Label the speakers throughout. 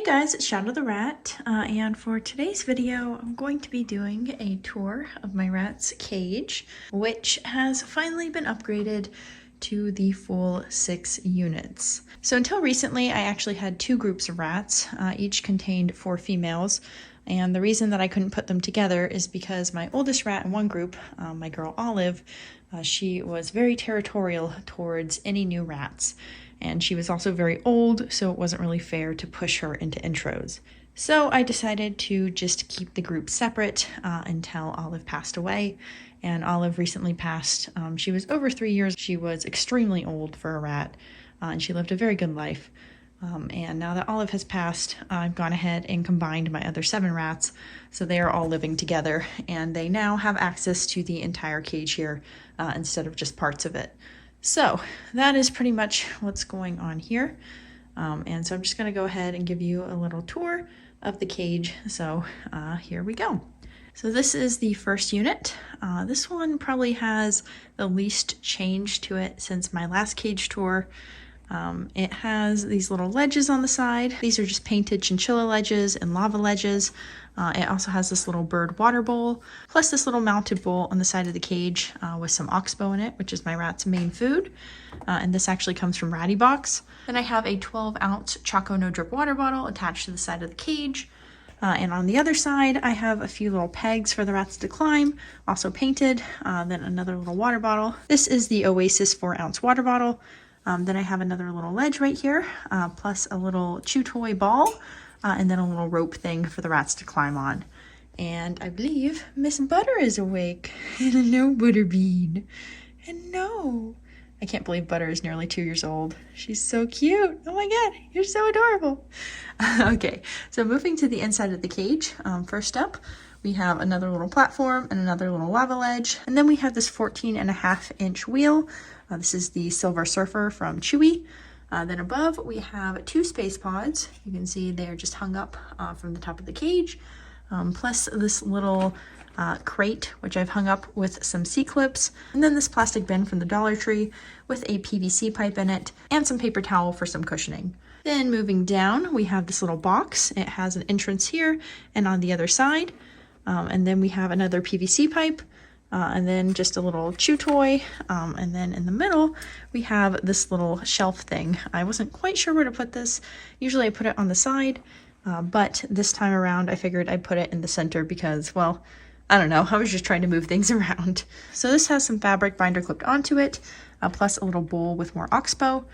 Speaker 1: Hey guys, it's Shadow the Rat, and for today's video, I'm going to be doing a tour of my rat's cage, which has finally been upgraded to the full 6 units. So until recently, I actually had 2 groups of rats, each contained 4 females, and the reason that I couldn't put them together is because my oldest rat in one group, my girl Olive, she was very territorial towards any new rats. And she was also very old, so it wasn't really fair to push her into intros. So I decided to just keep the group separate until Olive passed away. And Olive recently passed. She was over 3 years. She was extremely old for a rat, and she lived a very good life. And now that Olive has passed, I've gone ahead and combined my other 7 rats, so they are all living together, and they now have access to the entire cage here instead of just parts of it. So that is pretty much what's going on here. And so I'm just going to go ahead and give you a little tour of the cage. So here we go. So this is the first unit. This one probably has the least change to it since my last cage tour. It has these little ledges on the side. These are just painted chinchilla ledges and lava ledges. It also has this little bird water bowl, plus this little mounted bowl on the side of the cage with some oxbow in it, which is my rat's main food. And this actually comes from Ratty Box. Then I have a 12-ounce Choco No Drip water bottle attached to the side of the cage. And on the other side, I have a few little pegs for the rats to climb, also painted. Then another little water bottle. This is the Oasis 4-ounce water bottle. Then I have another little ledge right here, plus a little chew toy ball, and then a little rope thing for the rats to climb on. And I believe Miss Butter is awake. And no, Butterbean. And no. I can't believe Butter is nearly 2 years old. She's so cute. Oh my god, you're so adorable. Okay, so moving to the inside of the cage, first up, we have another little platform and another little lava ledge. And then we have this 14.5-inch wheel. This is the Silver Surfer from Chewy. Then above we have 2 space pods. You can see they are just hung up from the top of the cage. Plus this little crate, which I've hung up with some C-clips. And then this plastic bin from the Dollar Tree with a PVC pipe in it and some paper towel for some cushioning. Then moving down, we have this little box. It has an entrance here and on the other side. And then we have another PVC pipe. And then just a little chew toy, and then in the middle we have this little shelf thing. I wasn't quite sure where to put this. Usually I put it on the side, but this time around I figured I'd put it in the center because, well, I don't know, I was just trying to move things around. So this has some fabric binder clipped onto it, plus a little bowl with more oxbow.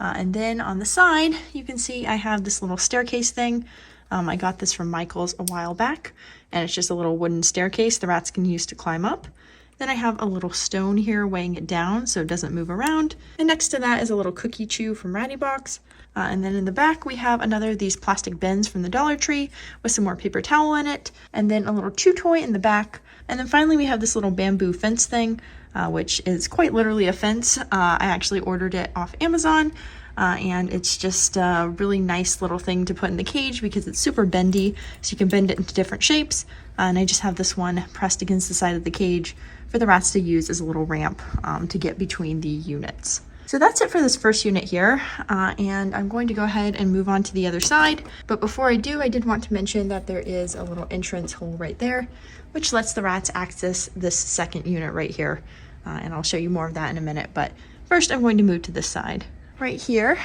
Speaker 1: And then on the side you can see I have this little staircase thing. I got this from Michael's a while back, and it's just a little wooden staircase the rats can use to climb up. Then I have a little stone here weighing it down so it doesn't move around. And next to that is a little cookie chew from Ratty Box. And then in the back we have another of these plastic bins from the Dollar Tree with some more paper towel in it. And then a little chew toy in the back. And then finally we have this little bamboo fence thing, which is quite literally a fence. I actually ordered it off Amazon. And it's just a really nice little thing to put in the cage because it's super bendy, so you can bend it into different shapes. And I just have this one pressed against the side of the cage for the rats to use as a little ramp to get between the units. So that's it for this first unit here, and I'm going to go ahead and move on to the other side. But before I do, I did want to mention that there is a little entrance hole right there, which lets the rats access this second unit right here. And I'll show you more of that in a minute, but first I'm going to move to this side. Right here,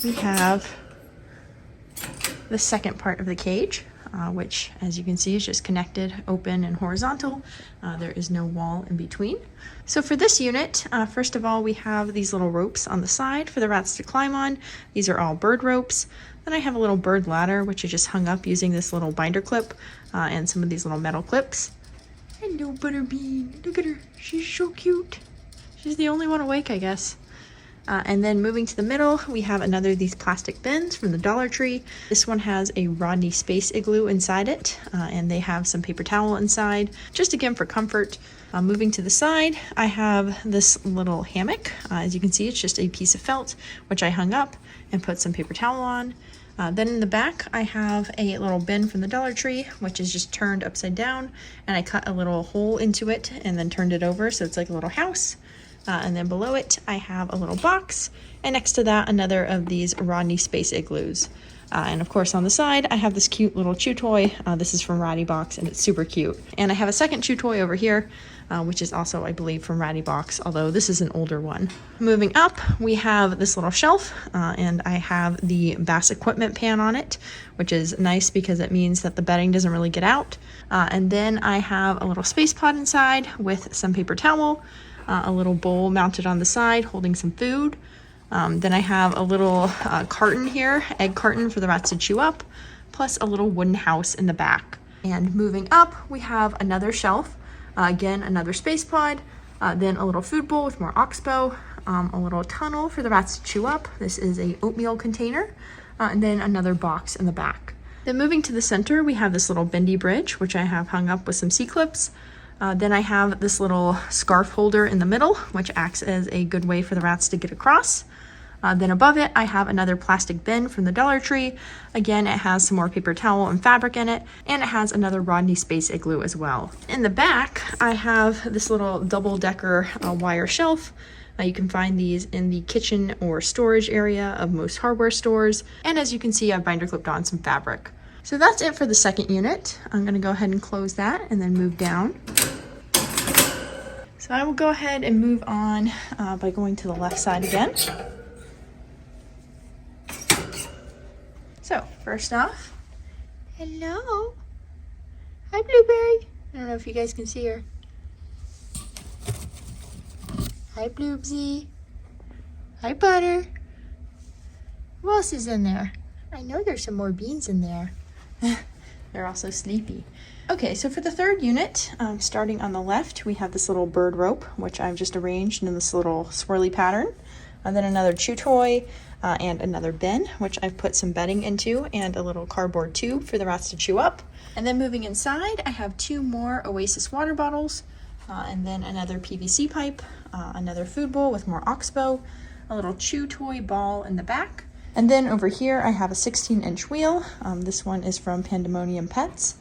Speaker 1: we have the second part of the cage, which, as you can see, is just connected, open, and horizontal. There is no wall in between. So for this unit, first of all, we have these little ropes on the side for the rats to climb on. These are all bird ropes. Then I have a little bird ladder, which I just hung up using this little binder clip and some of these little metal clips. Hello, Butterbean. Look at her. She's so cute. She's the only one awake, I guess. And then moving to the middle, we have another of these plastic bins from the Dollar Tree. This one has a Rodney Space Igloo inside it, and they have some paper towel inside, just again for comfort. Moving to the side, I have this little hammock. As you can see, it's just a piece of felt, which I hung up and put some paper towel on. Then in the back, I have a little bin from the Dollar Tree, which is just turned upside down, and I cut a little hole into it and then turned it over so it's like a little house. And then below it, I have a little box, and next to that, another of these Rodney Space Igloos. And of course on the side, I have this cute little chew toy. This is from Ratty Box and it's super cute. And I have a second chew toy over here, which is also, I believe, from Ratty Box, although this is an older one. Moving up, we have this little shelf, and I have the bass equipment pan on it, which is nice because it means that the bedding doesn't really get out. And then I have a little space pod inside with some paper towel, a little bowl mounted on the side holding some food. Then I have a little carton here, egg carton for the rats to chew up, plus a little wooden house in the back. And moving up, we have another shelf. Again, another space pod, then a little food bowl with more oxbow, a little tunnel for the rats to chew up. This is a oatmeal container, and then another box in the back. Then moving to the center, we have this little bendy bridge, which I have hung up with some C-clips. Then I have this little scarf holder in the middle, which acts as a good way for the rats to get across. Then above it, I have another plastic bin from the Dollar Tree. Again, it has some more paper towel and fabric in it, and it has another Rodney Space Igloo as well. In the back, I have this little double-decker wire shelf. You can find these in the kitchen or storage area of most hardware stores. And as you can see, I've binder clipped on some fabric. So that's it for the second unit. I'm gonna go ahead and close that and then move down. So I will go ahead and move on by going to the left side again. So, first off, hello. Hi, Blueberry. I don't know if you guys can see her. Hi, Bloopsy. Hi, Butter. Who else is in there? I know there's some more beans in there. They're also sleepy. Okay, so for the third unit, starting on the left, we have this little bird rope, which I've just arranged in this little swirly pattern. And then another chew toy, and another bin, which I've put some bedding into, and a little cardboard tube for the rats to chew up. And then moving inside, I have 2 more Oasis water bottles, and then another PVC pipe, another food bowl with more oxbow, a little chew toy ball in the back. And then over here, I have a 16-inch wheel. This one is from Pandemonium Pets.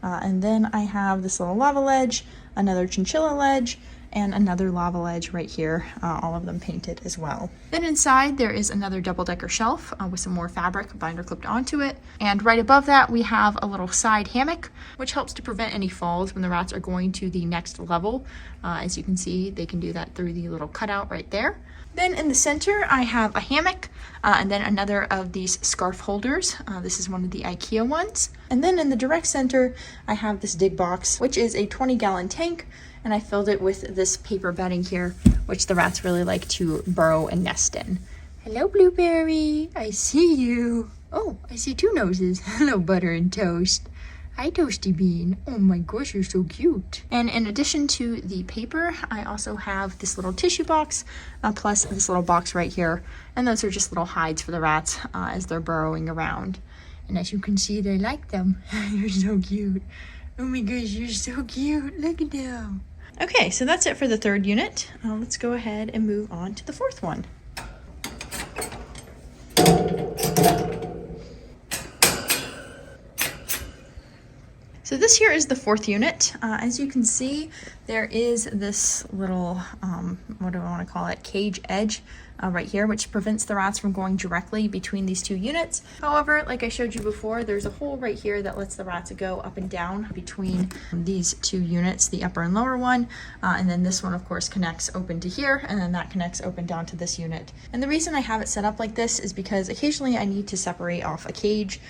Speaker 1: And then I have this little lava ledge, another chinchilla ledge, and another lava ledge right here, all of them painted as well. Then inside there is another double-decker shelf with some more fabric binder clipped onto it. And right above that we have a little side hammock, which helps to prevent any falls when the rats are going to the next level. As you can see, they can do that through the little cutout right there. Then in the center, I have a hammock, and then another of these scarf holders. This is one of the IKEA ones. And then in the direct center, I have this dig box, which is a 20-gallon tank, and I filled it with this paper bedding here, which the rats really like to burrow and nest in. Hello, Blueberry. I see you. Oh, I see 2 noses. Hello, Butter and Toast. Hi, Toasty Bean. Oh my gosh, you're so cute. And in addition to the paper, I also have this little tissue box, plus this little box right here. And those are just little hides for the rats as they're burrowing around. And as you can see, they like them. You're so cute. Oh my gosh, you're so cute. Look at them. Okay, so that's it for the third unit. Let's go ahead and move on to the fourth one. So this here is the fourth unit. As you can see, there is this little, what do I want to call it, cage edge right here, which prevents the rats from going directly between these 2 units. However, like I showed you before, there's a hole right here that lets the rats go up and down between these 2 units, the upper and lower one. And then this one, of course, connects open to here, and then that connects open down to this unit. And the reason I have it set up like this is because occasionally I need to separate off a cage,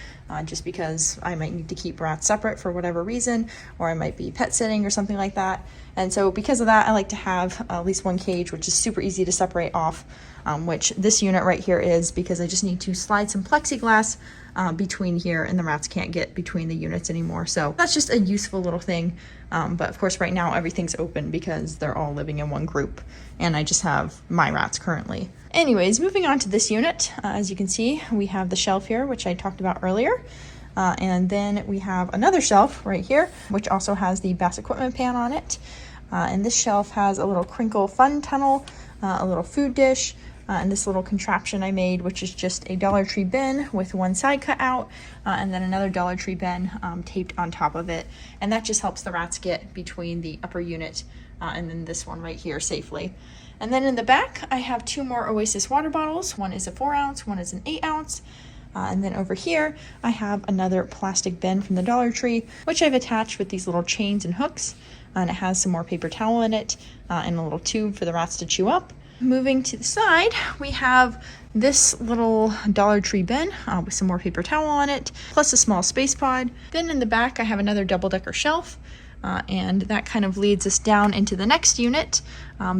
Speaker 1: just because I might need to keep rats separate for whatever reason, or I might be pet sitting or something like that. And so because of that, I like to have at least one cage, which is super easy to separate off, which this unit right here is, because I just need to slide some plexiglass between here and the rats can't get between the units anymore. So that's just a useful little thing. But of course right now everything's open because they're all living in one group and I just have my rats currently. Anyways, moving on to this unit, as you can see, we have the shelf here, which I talked about earlier. And then we have another shelf right here, which also has the bass equipment pan on it. And this shelf has a little crinkle fun tunnel, a little food dish, and this little contraption I made, which is just a Dollar Tree bin with one side cut out, and then another Dollar Tree bin taped on top of it. And that just helps the rats get between the upper unit and then this one right here safely. And then in the back, I have 2 more Oasis water bottles. One is a 4 ounce, one is an 8 ounce. And then over here, I have another plastic bin from the Dollar Tree, which I've attached with these little chains and hooks. And it has some more paper towel in it and a little tube for the rats to chew up. Moving to the side, we have this little Dollar Tree bin with some more paper towel on it, plus a small space pod. Then in the back, I have another double-decker shelf. And that kind of leads us down into the next unit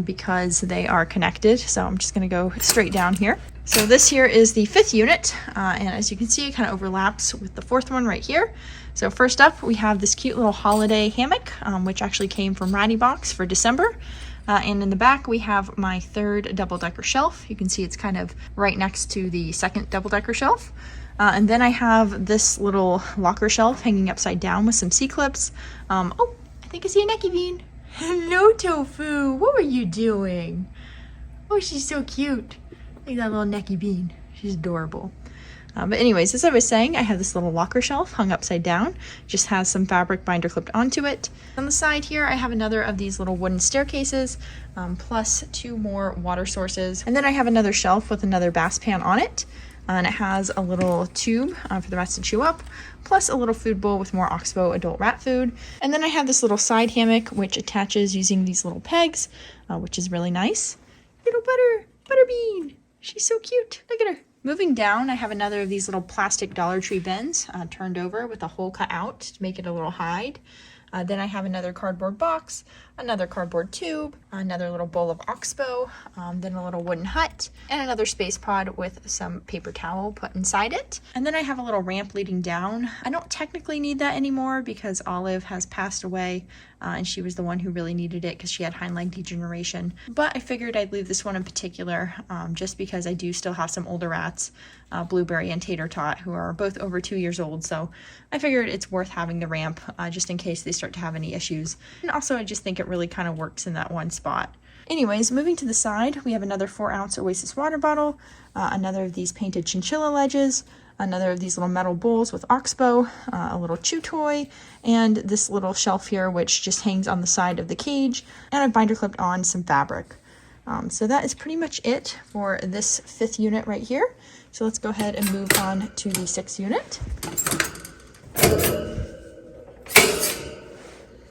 Speaker 1: because they are connected. So I'm just going to go straight down here. So this here is the 5th unit, and as you can see, it kind of overlaps with the 4th one right here. So first up, we have this cute little holiday hammock, which actually came from Ratty Box for December. And in the back, we have my 3rd double-decker shelf. You can see it's kind of right next to the 2nd double-decker shelf. And then I have this little locker shelf hanging upside down with some C-clips. Oh, I think I see a Necky Bean. Hello, Tofu. What were you doing? Oh, she's so cute. Look at that little Necky Bean. She's adorable. But anyways, as I was saying, I have this little locker shelf hung upside down. Just has some fabric binder clipped onto it. On the side here, I have another of these little wooden staircases, plus 2 more water sources. And then I have another shelf with another bass pan on it. And it has a little tube for the rats to chew up, plus a little food bowl with more Oxbow adult rat food. And then I have this little side hammock, which attaches using these little pegs, which is really nice. Little Butterbean. She's so cute. Look at her. Moving down, I have another of these little plastic Dollar Tree bins turned over with a hole cut out to make it a little hide. Then I have another cardboard box, another cardboard tube, another little bowl of Oxbow, then a little wooden hut, and another space pod with some paper towel put inside it. And then I have a little ramp leading down. I don't technically need that anymore because Olive has passed away, and she was the one who really needed it because she had hind leg degeneration. But I figured I'd leave this one in particular just because I do still have some older rats, Blueberry and Tater Tot, who are both over 2 years old. So I figured it's worth having the ramp just in case they start to have any issues. And also I just think it really kind of works in that one spot. Anyways, moving to the side, we have another 4-ounce Oasis water bottle, another of these painted chinchilla ledges, another of these little metal bowls with Oxbow, a little chew toy, and this little shelf here which just hangs on the side of the cage, and I've binder clipped on some fabric. So that is pretty much it for this 5th unit right here. So let's go ahead and move on to the 6th unit.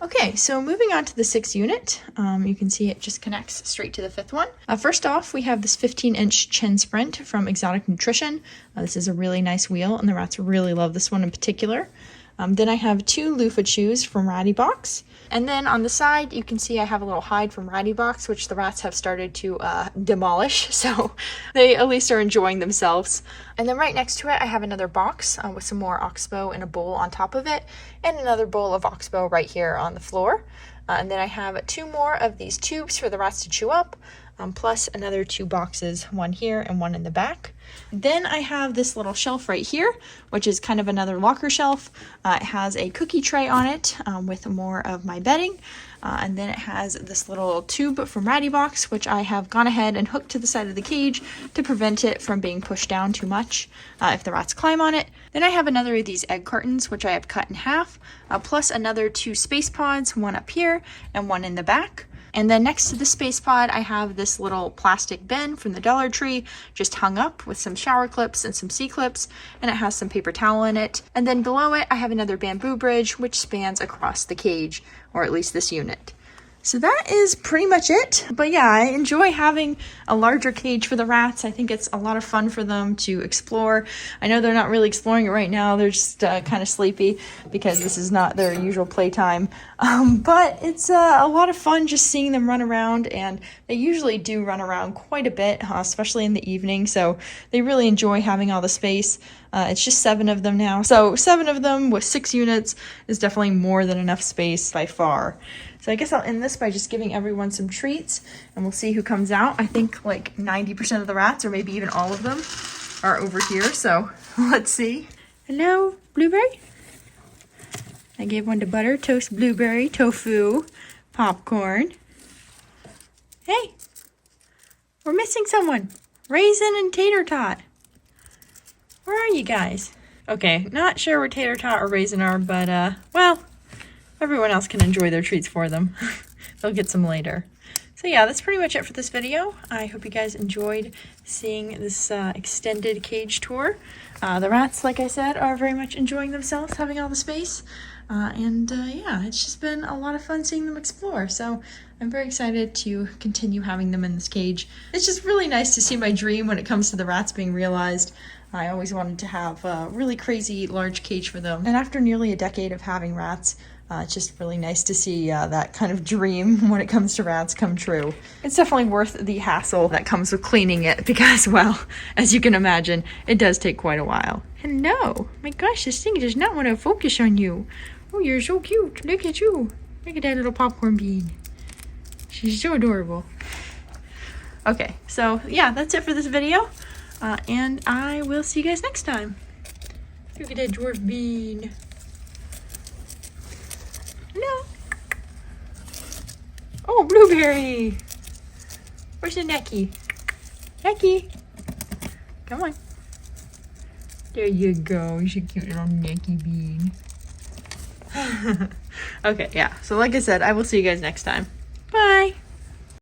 Speaker 1: Okay, so moving on to the 6th unit, you can see it just connects straight to the 5th one. First off, we have this 15-inch Chin Sprint from Exotic Nutrition. This is a really nice wheel, and the rats really love this one in particular. Then I have 2 loofah chews from Ratty Box. And then on the side, you can see I have a little hide from Ratty Box, which the rats have started to demolish, so they at least are enjoying themselves. And then right next to it, I have another box with some more Oxbow and a bowl on top of it, and another bowl of Oxbow right here on the floor. And then I have 2 more of these tubes for the rats to chew up, plus another 2 boxes, one here and one in the back. Then I have this little shelf right here, which is kind of another locker shelf. It has a cookie tray on it with more of my bedding. And then it has this little tube from Ratty Box, which I have gone ahead and hooked to the side of the cage to prevent it from being pushed down too much if the rats climb on it. Then I have another of these egg cartons, which I have cut in half, plus another 2 space pods, one up here and one in the back. And then next to the space pod, I have this little plastic bin from the Dollar Tree, just hung up with some shower clips and some C-clips, and it has some paper towel in it. And then below it, I have another bamboo bridge, which spans across the cage, or at least this unit. So that is pretty much it. But yeah, I enjoy having a larger cage for the rats. I think it's a lot of fun for them to explore. I know they're not really exploring it right now. They're just kind of sleepy because this is not their usual playtime. But it's a lot of fun just seeing them run around, and they usually do run around quite a bit, especially in the evening. So they really enjoy having all the space. It's just 7 of them now. So 7 of them with 6 units is definitely more than enough space by far. So I guess I'll end this by just giving everyone some treats, and we'll see who comes out. I think like 90% of the rats, or maybe even all of them, are over here. So let's see. Hello, Blueberry? I gave one to Butter, Toast, Blueberry, Tofu, Popcorn. Hey, we're missing someone. Raisin and Tater Tot. Where are you guys? Okay, not sure where Tater Tot or Raisin are, but well, everyone else can enjoy their treats for them. They'll get some later. So yeah, that's pretty much it for this video. I hope you guys enjoyed seeing this extended cage tour. The rats, like I said, are very much enjoying themselves, having all the space. Yeah, it's just been a lot of fun seeing them explore. So I'm very excited to continue having them in this cage. It's just really nice to see my dream when it comes to the rats being realized. I always wanted to have a really crazy large cage for them. And after nearly a decade of having rats, it's just really nice to see that kind of dream when it comes to rats come true. It's definitely worth the hassle that comes with cleaning it because, well, as you can imagine, it does take quite a while. Hello! My gosh, this thing does not want to focus on you. Oh, you're so cute. Look at you. Look at that little popcorn bean. She's so adorable. Okay, so yeah, that's it for this video. And I will see you guys next time. Look at that dwarf bean. No. Oh, blueberry. Where's the necky? Necky. Come on. There you go. You're a cute little necky bean. Okay, yeah. So like I said, I will see you guys next time. Bye.